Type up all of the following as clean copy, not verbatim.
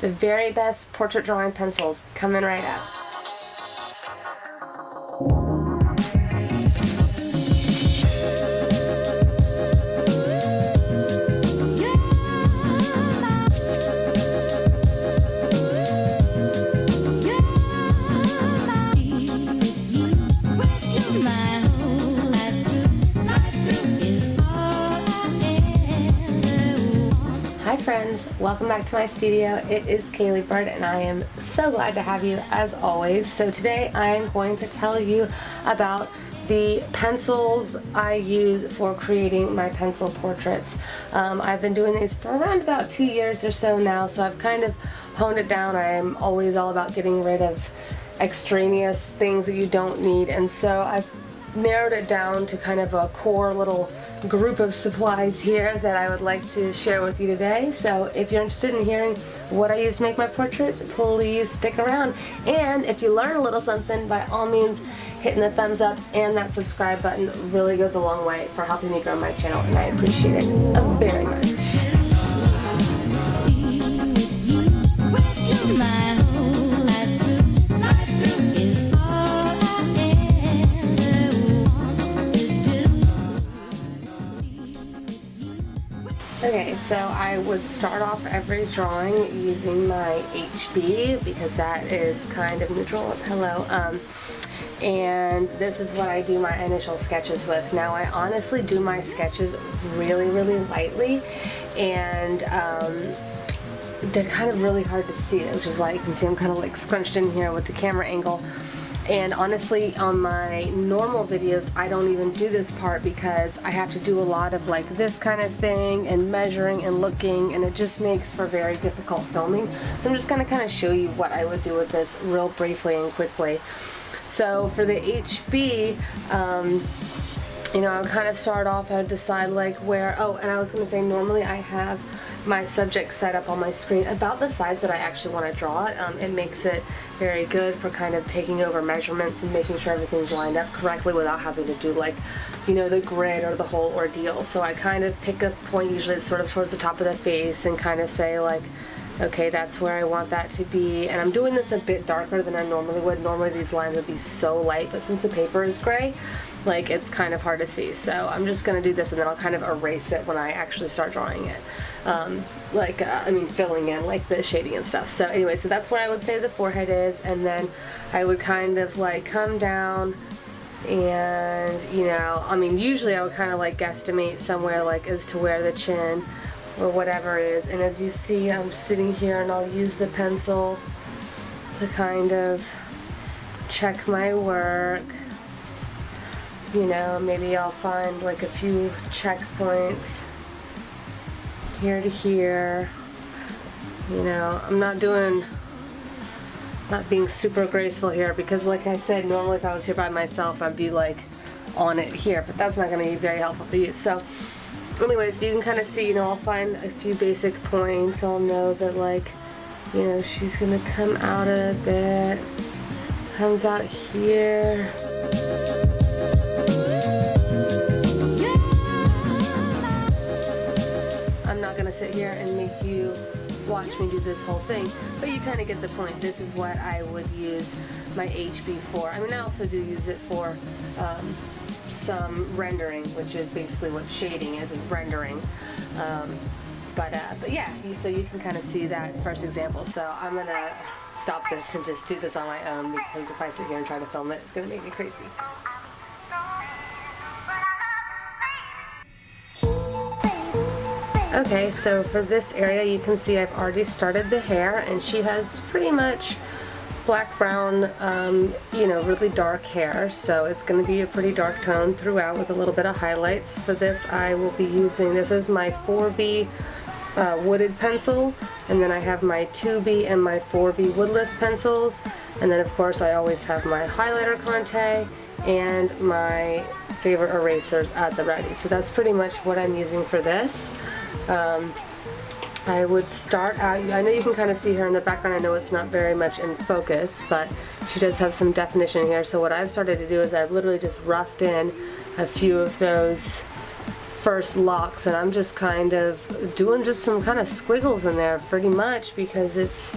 the very best portrait drawing pencils coming right up. Hi friends, welcome back to my studio. It is Caleigh Bird and I am so glad to have you as always. So today I am going to tell you about the pencils I use for creating my pencil portraits. I've been doing these for around about 2 years or so now, so I've kind of honed it down. I am always all about getting rid of extraneous things that you don't need, and so I've narrowed it down to kind of a core little group of supplies here that I would like to share with you today. So if you're interested in hearing what I use to make my portraits, please stick around. And if you learn a little something, by all means, hitting the thumbs up and that subscribe button really goes a long way for helping me grow my channel, and I appreciate it very much. Okay, so I would start off every drawing using my HB because that is kind of neutral. Hello. And this is what I do my initial sketches with. Now I honestly do my sketches really lightly, and they're kind of really hard to see, which is why you can see I'm kind of like scrunched in here with the camera angle. And honestly, on my normal videos, I don't even do this part because I have to do a lot of like this kind of thing and measuring and looking, and it just makes for very difficult filming. So I'm just going to kind of show you what I would do with this real briefly and quickly. So for the HB, you know, I'll kind of start off, I'd decide like where, oh, and I was going to say normally I have my subject set up on my screen about the size that I actually want to draw it. It makes it very good for kind of taking over measurements and making sure everything's lined up correctly without having to do like, you know, the grid or the whole ordeal. So I kind of pick a point usually sort of towards the top of the face and kind of say like, okay, that's where I want that to be. And I'm doing this a bit darker than I normally would. Normally these lines would be so light, but since the paper is gray, like it's kind of hard to see. So I'm just going to do this and then I'll kind of erase it when I actually start drawing it. I mean filling in like the shading and stuff. So anyway, so that's where I would say the forehead is, and then I would kind of like come down and, you know, I mean usually I would kind of like guesstimate somewhere like as to where the chin or whatever is, and as you see I'm sitting here and I'll use the pencil to kind of check my work. You know, maybe I'll find like a few checkpoints here to here. You know, I'm not being super graceful here because like I said, normally if I was here by myself I'd be like on it here, but that's not going to be very helpful for you. So anyway, so you can kind of see, you know, I'll find a few basic points. I'll know that like, you know, she's going to come out a bit, comes out here. I'm not going to sit here and make you watch me do this whole thing, but you kind of get the point. This is what I would use my HB for. I mean, I also do use it for some rendering, which is basically what shading is rendering. But yeah, so you can kind of see that first example. So I'm going to stop this and just do this on my own because if I sit here and try to film it, it's going to make me crazy. Okay, so for this area you can see I've already started the hair, and she has pretty much black brown, you know, really dark hair, so it's going to be a pretty dark tone throughout with a little bit of highlights. For this I will be using, this is my 4B wooded pencil, and then I have my 2B and my 4B woodless pencils, and then of course I always have my highlighter Conte and my favorite erasers at the ready. So that's pretty much what I'm using for this. I would start out, I know you can kind of see her in the background, I know it's not very much in focus, but she does have some definition here. So what I've started to do is I've literally just roughed in a few of those first locks, and I'm just kind of doing just some kind of squiggles in there pretty much, because it's,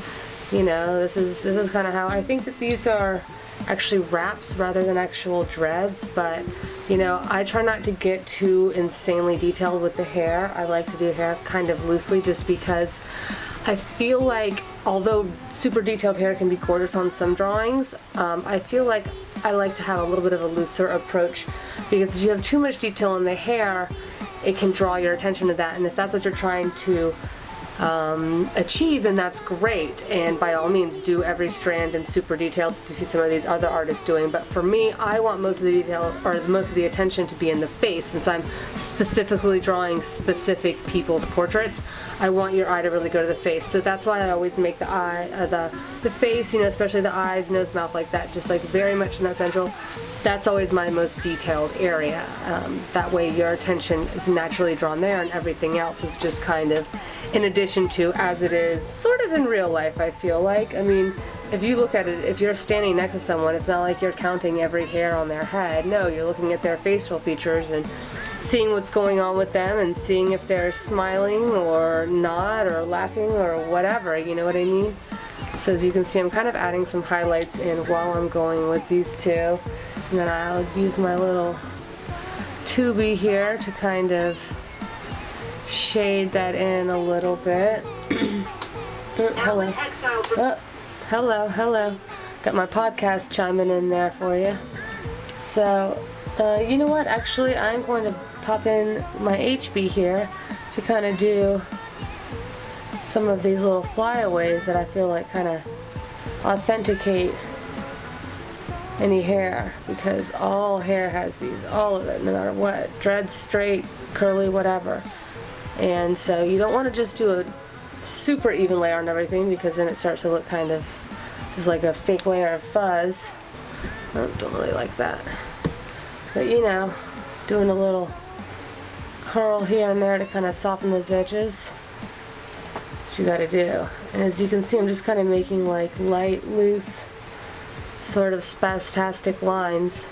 you know, this is kind of how I think that these are actually wraps rather than actual dreads. But you know, I try not to get too insanely detailed with the hair. I like to do hair kind of loosely, just because I feel like although super detailed hair can be gorgeous on some drawings, I feel like I like to have a little bit of a looser approach, because if you have too much detail in the hair, it can draw your attention to that, and if that's what you're trying to achieve, then that's great, and by all means do every strand in super detailed as you see some of these other artists doing. But for me, I want most of the detail, or most of the attention, to be in the face. Since I'm specifically drawing specific people's portraits, I want your eye to really go to the face. So that's why I always make the eye, the face, you know, especially the eyes, nose, mouth, like that, just like very much in that central. That's always my most detailed area. That way your attention is naturally drawn there, and everything else is just kind of in addition to, as it is sort of in real life, I feel like. I mean, if you look at it, if you're standing next to someone, it's not like you're counting every hair on their head. No, you're looking at their facial features and seeing what's going on with them, and seeing if they're smiling or not, or laughing or whatever, you know what I mean? So as you can see, I'm kind of adding some highlights in while I'm going with these two. And then I'll use my little 2B here to kind of shade that in a little bit. Hello. Oh, hello, hello. Got my podcast chiming in there for you. So, you know what? Actually, I'm going to pop in my HB here to kind of do some of these little flyaways that I feel like kind of authenticate any hair, because all hair has these, all of it, no matter what, dreads, straight, curly, whatever. And so you don't want to just do a super even layer on everything, because then it starts to look kind of just like a fake layer of fuzz. Oh, don't really like that. But you know, doing a little curl here and there to kind of soften those edges. That's what you gotta do. And as you can see, I'm just kind of making like light, loose, sort of spastastic lines.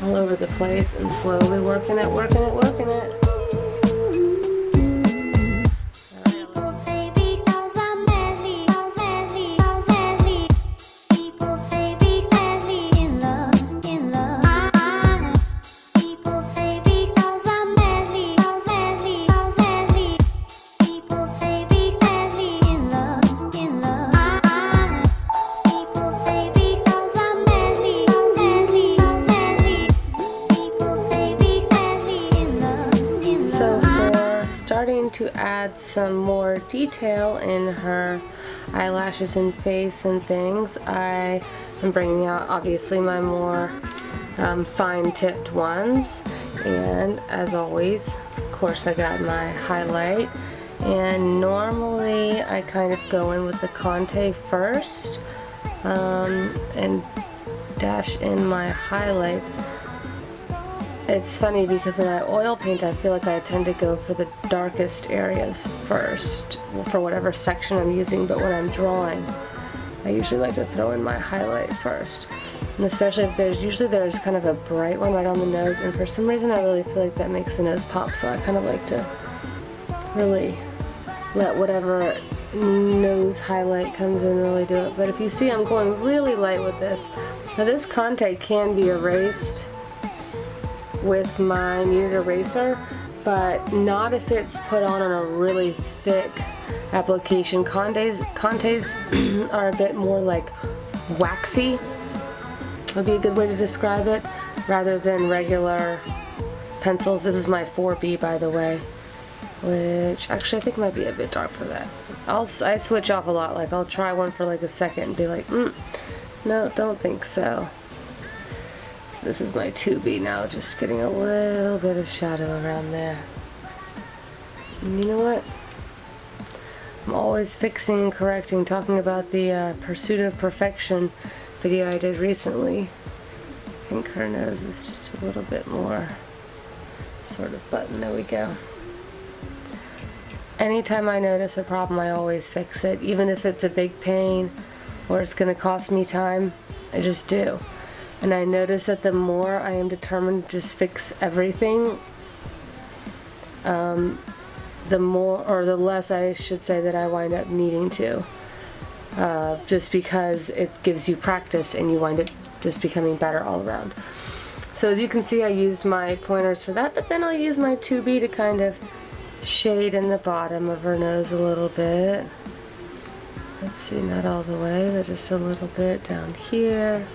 All over the place, and slowly working it, working it, working it. Starting to add some more detail in her eyelashes and face and things, I am bringing out obviously my more fine-tipped ones, and as always, of course, I got my highlight. And normally I kind of go in with the Conte first and dash in my highlights. It's funny because when I oil paint, I feel like I tend to go for the darkest areas first for whatever section I'm using, but when I'm drawing, I usually like to throw in my highlight first. And especially if there's kind of a bright one right on the nose, and for some reason I really feel like that makes the nose pop, so I kind of like to really let whatever nose highlight comes in really do it. But if you see, I'm going really light with this. Now this Conte can be erased with my kneaded eraser, but not if it's put on a really thick application. Contes are a bit more like waxy, would be a good way to describe it, rather than regular pencils. This is my 4B, by the way, which actually I think might be a bit dark for that. I switch off a lot. Like I'll try one for like a second and be like, no, don't think so. This is my 2B now, just getting a little bit of shadow around there. And you know what? I'm always fixing and correcting, talking about the Pursuit of Perfection video I did recently. I think her nose is just a little bit more sort of button. There we go. Anytime I notice a problem, I always fix it, even if it's a big pain or it's going to cost me time. I just do. And I notice that the more I am determined to just fix everything, the more, or the less I should say, that I wind up needing to. Just because it gives you practice and you wind up just becoming better all around. So as you can see, I used my pointers for that, but then I'll use my 2B to kind of shade in the bottom of her nose a little bit. Let's see, not all the way, but just a little bit down here.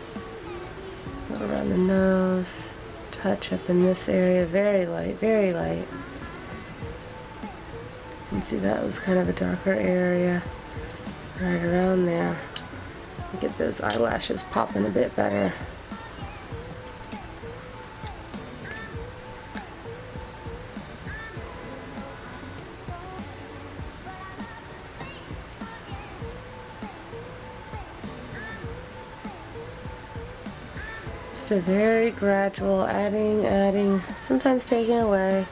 Around the nose, touch up in this area, very light, very light. You can see that was kind of a darker area right around there. Get those eyelashes popping a bit better. Just a very gradual adding, sometimes taking away,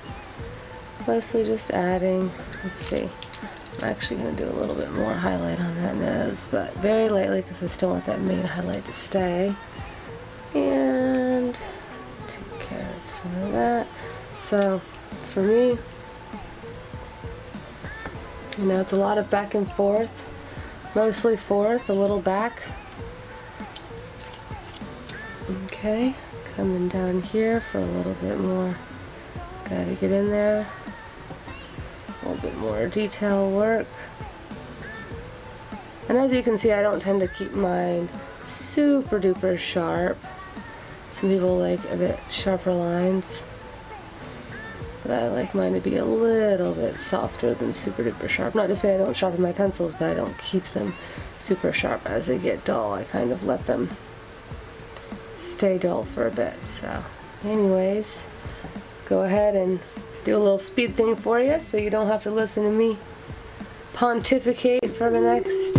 mostly just adding. Let's see, I'm actually going to do a little bit more highlight on that nose, but very lightly because I still want that main highlight to stay. And take care of some of that. So for me, you know, it's a lot of back and forth, mostly forth, a little back. Okay, coming down here for a little bit more. Gotta get in there. A little bit more detail work. And as you can see, I don't tend to keep mine super duper sharp. Some people like a bit sharper lines. But I like mine to be a little bit softer than super duper sharp. Not to say I don't sharpen my pencils, but I don't keep them super sharp. As they get dull, I kind of let them stay dull for a bit. So anyways, go ahead and do a little speed thing for you so you don't have to listen to me pontificate for the next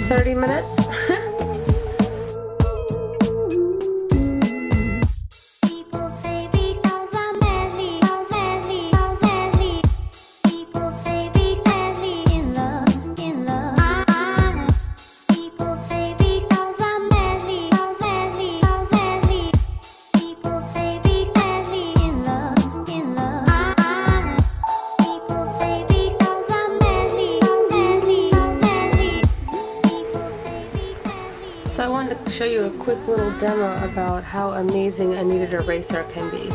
30 minutes. So I wanted to show you a quick little demo about how amazing a kneaded eraser can be,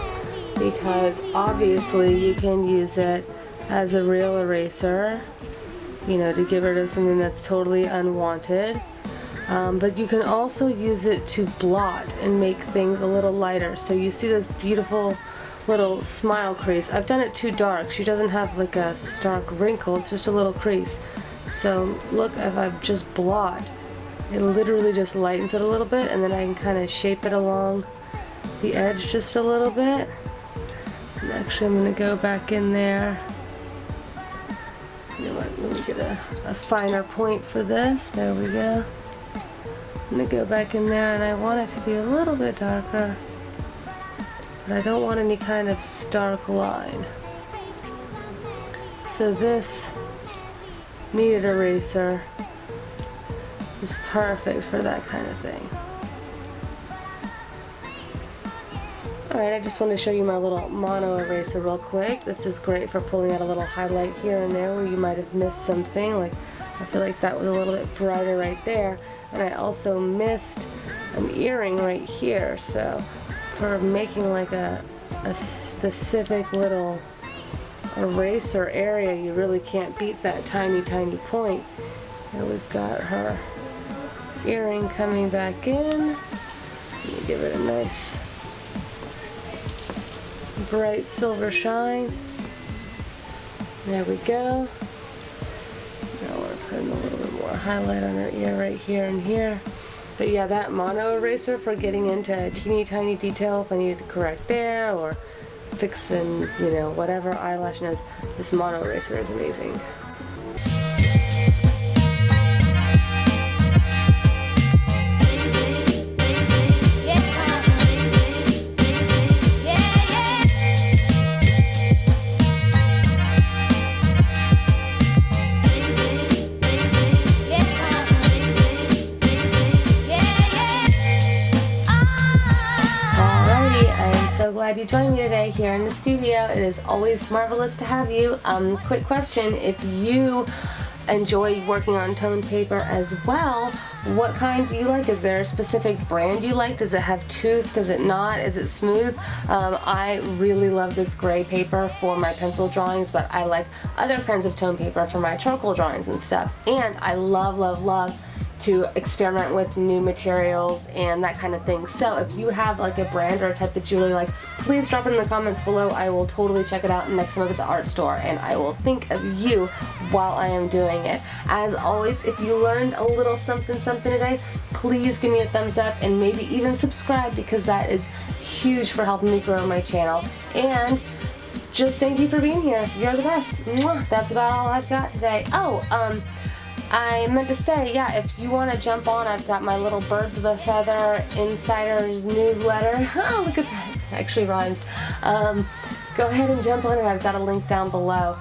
because obviously you can use it as a real eraser, you know, to get rid of something that's totally unwanted, but you can also use it to blot and make things a little lighter. So you see this beautiful little smile crease. I've done it too dark. She doesn't have like a stark wrinkle, it's just a little crease. So look, if I just blot, it literally just lightens it a little bit, and then I can kind of shape it along the edge just a little bit. And actually I'm going to go back in there. You know what, let me get a finer point for this. There we go. I'm going to go back in there, and I want it to be a little bit darker, but I don't want any kind of stark line. So this kneaded eraser is perfect for that kind of thing. Alright, I just want to show you my little mono eraser real quick. This is great for pulling out a little highlight here and there where you might have missed something. Like, I feel like that was a little bit brighter right there. And I also missed an earring right here. So for making like a specific little eraser area, you really can't beat that tiny point. Here we've got her earring coming back in. Let me give it a nice bright silver shine. There we go. Now we're putting a little bit more highlight on her ear right here and here. But yeah, that mono eraser for getting into a teeny tiny detail if I needed to correct there or fixing, you know, whatever eyelash nose, this mono eraser is amazing. joining me today here in the studio. It is always marvelous to have you. Quick question, if you enjoy working on toned paper as well, what kind do you like? Is there a specific brand you like? Does it have tooth? Does it not? Is it smooth? I really love this gray paper for my pencil drawings, but I like other kinds of toned paper for my charcoal drawings and stuff. And I love, love, love to experiment with new materials and that kind of thing. So if you have like a brand or a type that you really like, please drop it in the comments below. I will totally check it out next time I'm at the art store, and I will think of you while I am doing it. As always, if you learned a little something today, please give me a thumbs up and maybe even subscribe, because that is huge for helping me grow my channel. And just thank you for being here. You're the best. Mwah. That's about all I've got today. I meant to say, yeah, if you want to jump on, I've got my little Birds of a Feather Insiders newsletter. Oh, look at that. It actually rhymes. Go ahead and jump on it. I've got a link down below.